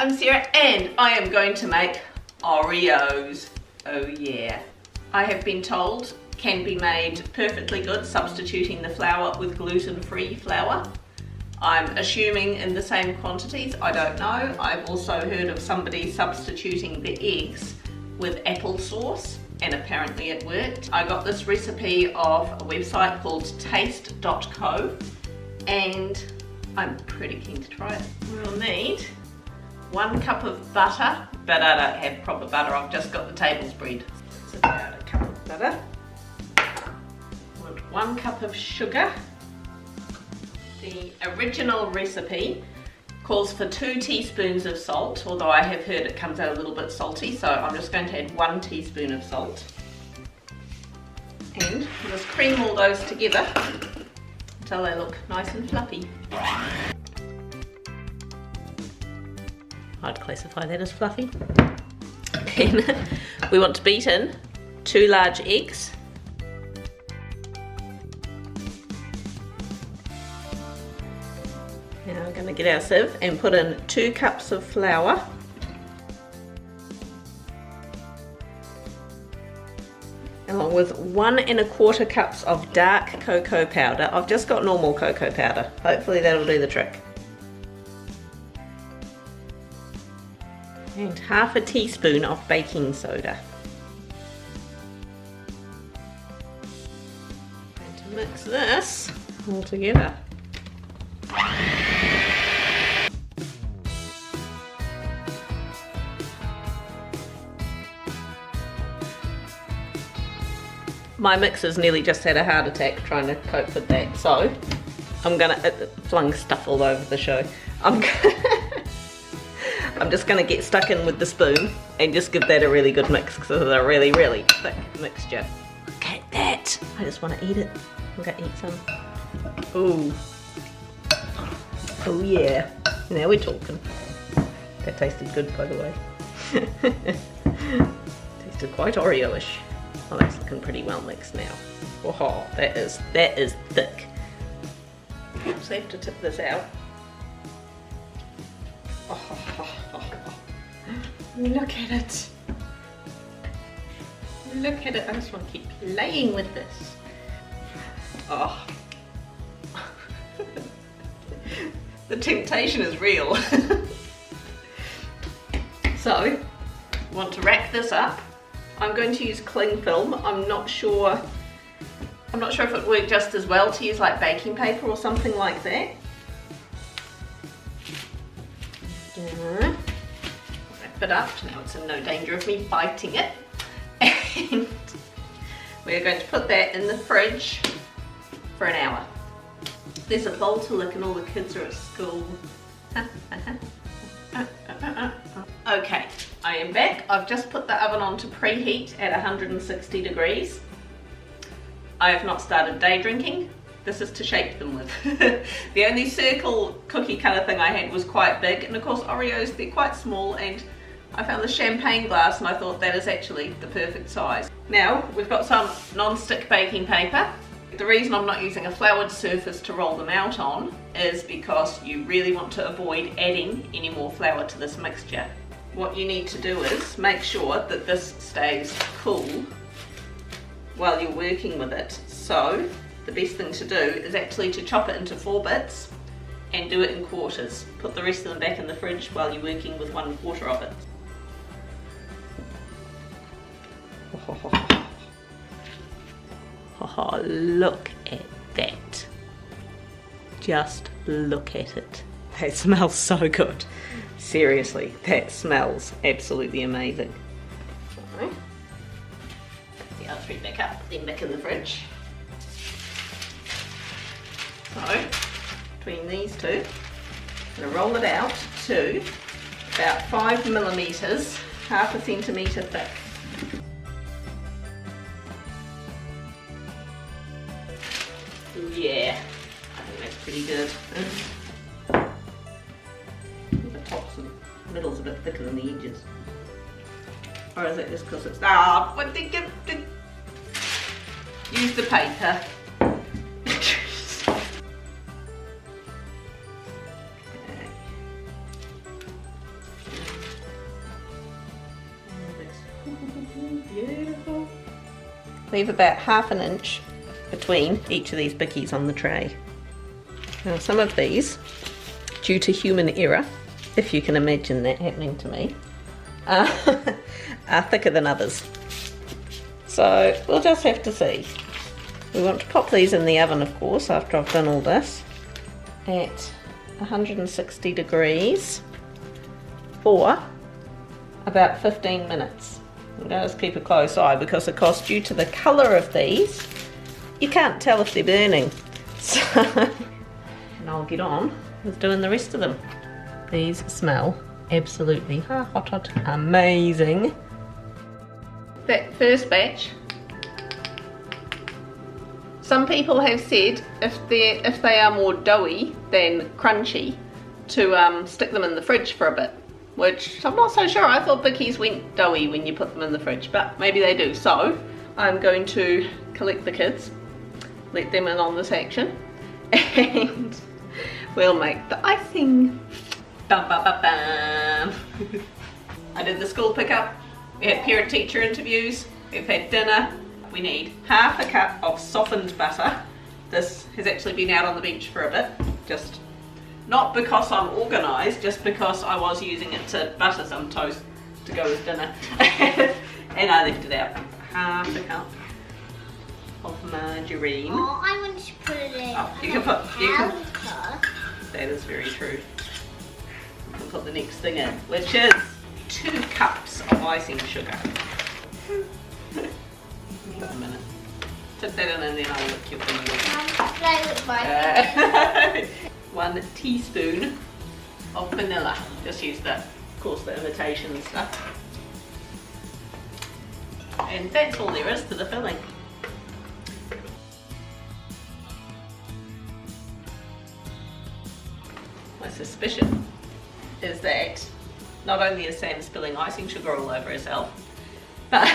I'm Sarah and I am going to make Oreos. Oh yeah. I have been told can be made perfectly good substituting the flour with gluten-free flour. I'm assuming in the same quantities, I don't know. I've also heard of somebody substituting the eggs with applesauce and apparently it worked. I got this recipe off a website called taste.co and I'm pretty keen to try it. We'll need 1 cup of butter, but I don't have proper butter, I've just got the table spread. It's about a cup of butter. Want 1 cup of sugar. The original recipe calls for 2 teaspoons of salt, although I have heard it comes out a little bit salty, so I'm just going to add 1 teaspoon of salt. And just cream all those together until they look nice and fluffy. I'd classify that as fluffy. Then we want to beat in 2 large eggs. Now I'm going to get our sieve and put in 2 cups of flour. Along with 1 1/4 cups of dark cocoa powder. I've just got normal cocoa powder. Hopefully that'll do the trick. And 1/2 teaspoon of baking soda. And to mix this all together. My mixer's nearly just had a heart attack trying to cope with that, so I'm gonna flung stuff all over the show. I'm just gonna get stuck in with the spoon and just give that a really good mix because it's a really, really thick mixture. Look at that! I just want to eat it. I'm gonna eat some. Ooh. Oh yeah. Now we're talking. That tasted good, by the way. Tasted quite Oreo-ish. Oh, that's looking pretty well mixed now. Oh, that is thick. Just have to tip this out. Oh. Look at it. Look at it. I just want to keep playing with this. Oh. The temptation is real. So, want to rack this up. I'm going to use cling film. I'm not sure if it would work just as well to use like baking paper or something like that. Wrap it up, now it's in no danger of me biting it. And we're going to put that in the fridge for an hour. There's a bowl to lick and all the kids are at school. Okay, I am back. I've just put the oven on to preheat at 160 degrees. I have not started day drinking. This is to shape them with. The only circle cookie cutter thing I had was quite big, and of course Oreos, they're quite small, and I found the champagne glass and I thought that is actually the perfect size. Now, we've got some non-stick baking paper. The reason I'm not using a floured surface to roll them out on is because you really want to avoid adding any more flour to this mixture. What you need to do is make sure that this stays cool while you're working with it. So the best thing to do is actually to chop it into 4 bits and do it in quarters. Put the rest of them back in the fridge while you're working with 1/4 of it. Oh, look at that. Just look at it. That smells so good. Seriously, that smells absolutely amazing. So, put the other 3 back up, then back in the fridge. So, between these 2, I'm going to roll it out to about 5 millimeters, 1/2 centimetre thick. Yeah, I think that's pretty good. The tops and middle's a bit thicker than the edges. Or is it just because it's... what did you... Use the paper. Beautiful. Leave about ½ an inch between each of these bickies on the tray. Now some of these, due to human error, if you can imagine that happening to me, are thicker than others. So we'll just have to see. We want to pop these in the oven, of course, after I've done all this, at 160 degrees for about 15 minutes. I'm going to just keep a close eye because, of course, due to the colour of these, you can't tell if they're burning. So, and I'll get on with doing the rest of them. These smell absolutely hot, amazing. That first batch, some people have said if they are more doughy than crunchy, to stick them in the fridge for a bit, which I'm not so sure. I thought bickies went doughy when you put them in the fridge, but maybe they do. So I'm going to collect the kids, let them in on this action, and we'll make the icing. Bum, bum, bum, bum. I did the school pickup, we had parent-teacher interviews, we've had dinner. We need ½ a cup of softened butter. This has actually been out on the bench for a bit, just not because I'm organised, just because I was using it to butter some toast to go with dinner. And I left it out. ½ a cup of margarine. Oh, I want to put it in. Oh, you can put, that is very true. You can put the next thing in, which is 2 cups of icing sugar. A minute. Tip that in and then I'll lick your finger. 1 teaspoon of vanilla. Just use the, of course, the imitation stuff. And that's all there is to the filling. My suspicion is that not only is Sam spilling icing sugar all over herself, but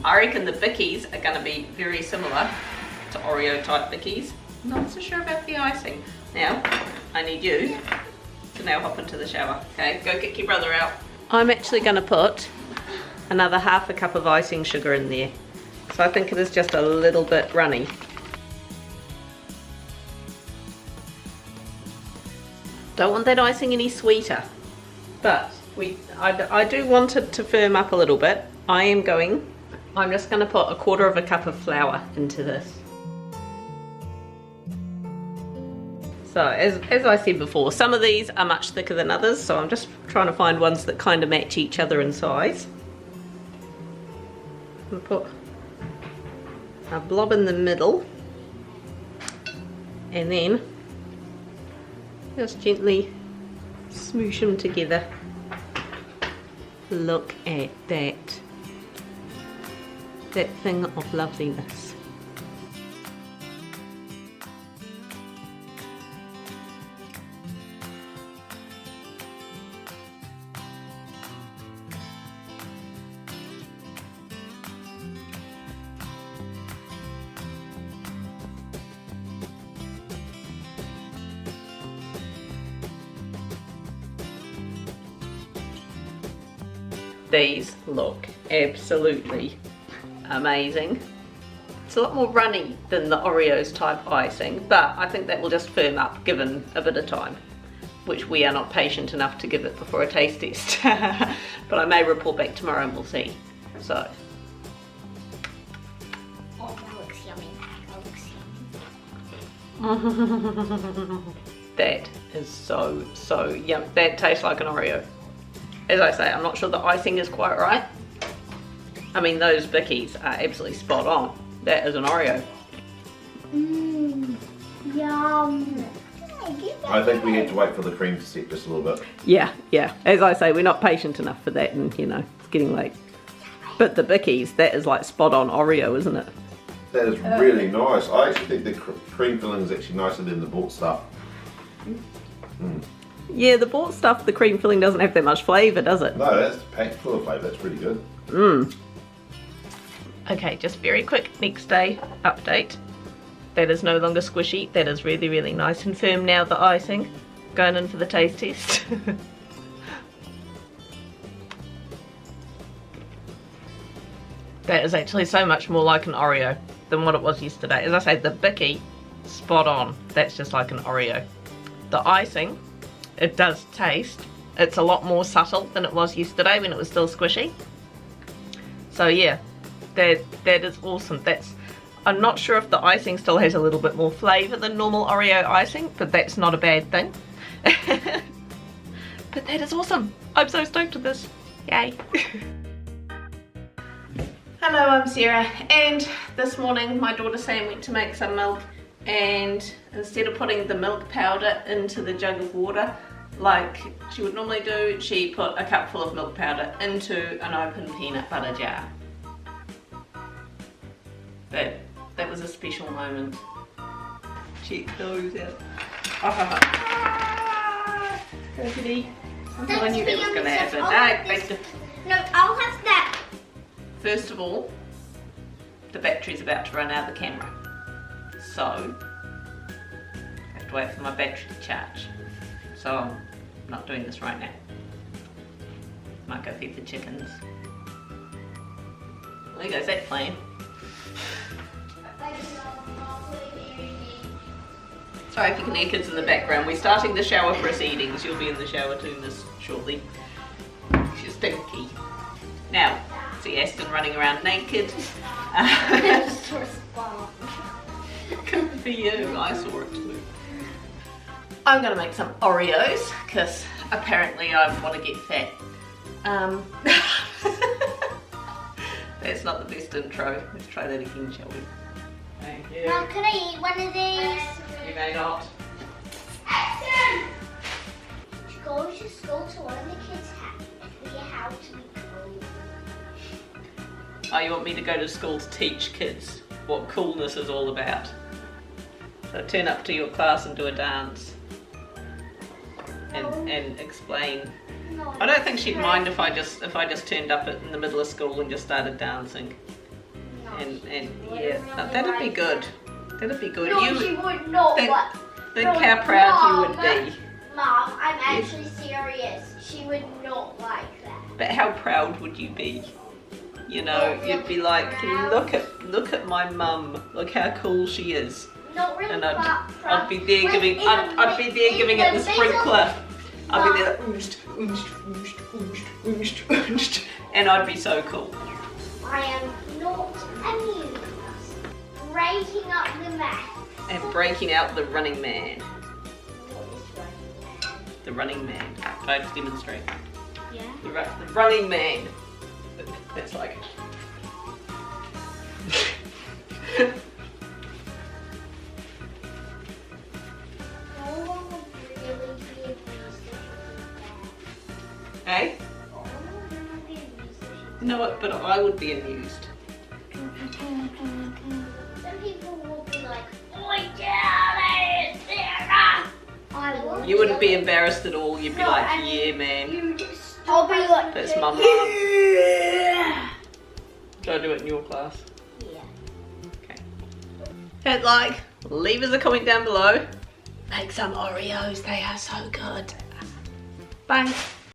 I reckon the bickies are going to be very similar to Oreo type bickies. Not so sure about the icing. Now, I need you to now hop into the shower. Okay, go get your brother out. I'm actually going to put another ½ a cup of icing sugar in there. So I think it is just a little bit runny. Don't want that icing any sweeter, but I do want it to firm up a little bit. I'm just going to put ¼ a cup of flour into this. So as I said before, some of these are much thicker than others, so I'm just trying to find ones that kind of match each other in size. And put a blob in the middle, and then just gently smoosh them together. Look at that thing of loveliness. These look absolutely amazing. It's a lot more runny than the Oreos type icing, but I think that will just firm up given a bit of time, which we are not patient enough to give it before a taste test. But I may report back tomorrow and we'll see. So. Oh, that looks yummy. That looks yummy. That is so yum. That tastes like an Oreo. As I say, I'm not sure the icing is quite right. I mean, those bickies are absolutely spot on. That is an Oreo. Mmm, yum. I think we need to wait for the cream to set just a little bit. Yeah. As I say, we're not patient enough for that, and you know, it's getting late. But the bickies, that is like spot on Oreo, isn't it? That is really nice. I actually think the cream filling is actually nicer than the bought stuff. Mm. Yeah, the bought stuff, the cream filling doesn't have that much flavour, does it? No, that's packed full of flavour. That's pretty good. Mmm. Okay, just very quick next day update. That is no longer squishy. That is really, really nice and firm now, the icing. Going in for the taste test. That is actually so much more like an Oreo than what it was yesterday. As I say, the bicky, spot on. That's just like an Oreo. The icing, it does taste. It's a lot more subtle than it was yesterday when it was still squishy. So yeah, that is awesome. I'm not sure if the icing still has a little bit more flavour than normal Oreo icing, but that's not a bad thing. But that is awesome. I'm so stoked with this. Yay. Hello, I'm Sarah, and this morning my daughter Sam went to make some milk, and instead of putting the milk powder into the jug of water like she would normally do, she put a cupful of milk powder into an open peanut butter jar. That was a special moment. Check those out. I knew that was going to happen. No, I'll have that. First of all, the battery's about to run out of the camera. So, I have to wait for my battery to charge. So, I'm not doing this right now. Might go feed the chickens. There goes that plan. Sorry if you can hear kids in the background. We're starting the shower proceedings. You'll be in the shower doing this shortly. She's stinky. Now, see Aston running around naked. Good for you, I saw it too. I'm going to make some Oreos because apparently I want to get fat. That's not the best intro. Let's try that again, shall we? Thank you. Mom, can I eat one of these? You may not. She goes to school to one of the kids how to be cool. Oh, you want me to go to school to teach kids what coolness is all about? So turn up to your class and do a dance. And explain. No. I don't think she'd mind if I just turned up in the middle of school and just started dancing. And yeah, that'd be good. That'd be good. No, she would not. Think how proud you would be. Mom, I'm actually serious. She would not like that. But how proud would you be? You know, you'd be like, look at my mum. Look how cool she is. Not really. And I'd be there giving it the sprinkler. I'd be there like, and I'd be so cool. I am not amused. Breaking up the math. And breaking out the running man. What is running man? The running man. Try to demonstrate. Yeah. The running man. That's like. No one would really be amused if you did that. Hey? No one would be amused if you You know what? But I would be amused. Some people will be like, "Oi, Charlie, Sarah!" You wouldn't be embarrassed at all. You'd be like, yeah, man. I'll be like, That's my mum. Should I do it in your class? yeah. Okay. Hit like, leave us a comment down below. Make some Oreos. They are so good. Bye.